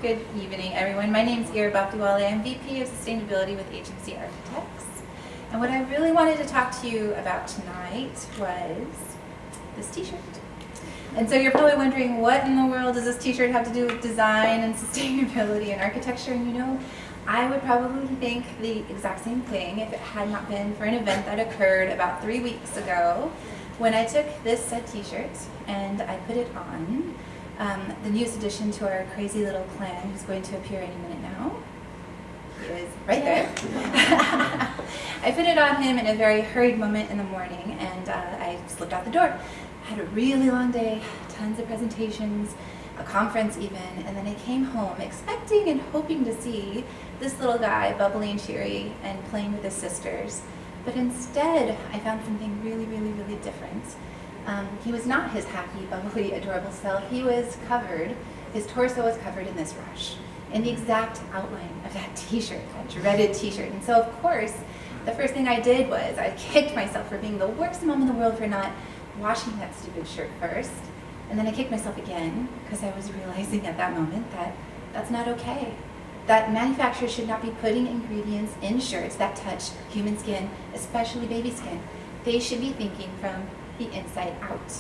Good evening, everyone. My name is Eera Babtiwale. I'm VP of Sustainability with HMC Architects. And what I really wanted to talk to you about tonight was this t-shirt. And so you're probably wondering, what in the world does this t-shirt have to do with design and sustainability and architecture? And you know, I would probably think the exact same thing if it had not been for an event that occurred about 3 weeks ago when I took this said t-shirt and I put it on. The newest addition to our crazy little clan, who's going to appear any minute now. He is right there. I put it on him in a very hurried moment in the morning, and I slipped out the door. I had a really long day, tons of presentations, a conference even, and then I came home expecting and hoping to see this little guy bubbly and cheery and playing with his sisters. But instead, I found something really, really, really different. He was not his happy, bubbly, adorable self. He was covered, his torso was covered in this rash, in the exact outline of that t-shirt, that dreaded t-shirt. And so, of course, the first thing I did was I kicked myself for being the worst mom in the world for not washing that stupid shirt first. And then I kicked myself again because I was realizing at that moment that that's not okay. That manufacturers should not be putting ingredients in shirts that touch human skin, especially baby skin. They should be thinking from the inside out.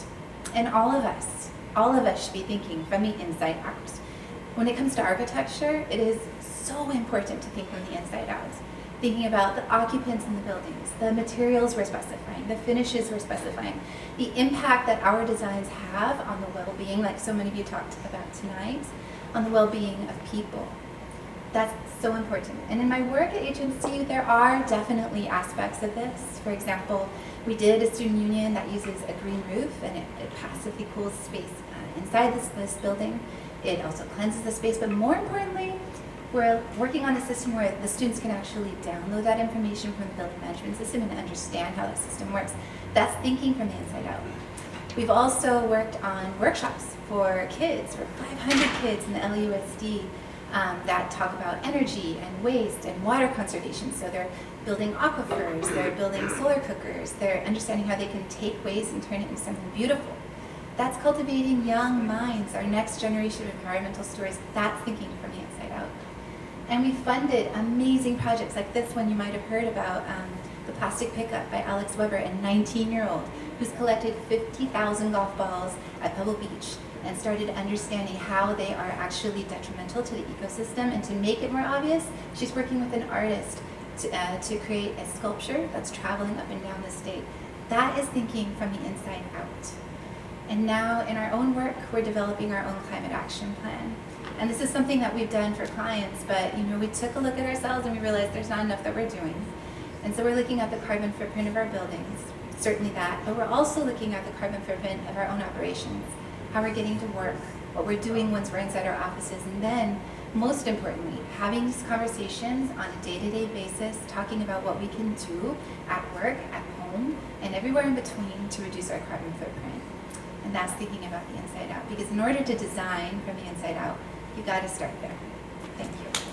And all of us should be thinking from the inside out. When it comes to architecture, it is so important to think from the inside out. Thinking about the occupants in the buildings, the materials we're specifying, the finishes we're specifying, the impact that our designs have on the well-being, like so many of you talked about tonight, on the well-being of people. That's so important. And in my work at HMC, there are definitely aspects of this. For example, we did a student union that uses a green roof, and it passively cools space inside this building. It also cleanses the space, but more importantly, we're working on a system where the students can actually download that information from the building management system and understand how that system works. That's thinking from the inside out. We've also worked on workshops for kids, for 500 kids in the LUSD, that talk about energy and waste and water conservation. So they're building aquifers, they're building solar cookers, they're understanding how they can take waste and turn it into something beautiful. That's cultivating young minds, our next generation of environmental stewards. That's thinking from the inside out. And we funded amazing projects like this one you might have heard about, the plastic pickup by Alex Weber, a 19-year-old who's collected 50,000 golf balls at Pebble Beach and started understanding how they are actually detrimental to the ecosystem. And to make it more obvious, she's working with an artist to create a sculpture that's traveling up and down the state. That is thinking from the inside out. And now in our own work, we're developing our own climate action plan. And this is something that we've done for clients, but you know, we took a look at ourselves and we realized there's not enough that we're doing. And so we're looking at the carbon footprint of our buildings, certainly that, but we're also looking at the carbon footprint of our own operations, how we're getting to work, what we're doing once we're inside our offices, and then, most importantly, having these conversations on a day-to-day basis, talking about what we can do at work, at home, and everywhere in between to reduce our carbon footprint. And that's thinking about the inside out, because in order to design from the inside out, you got to start there. Thank you.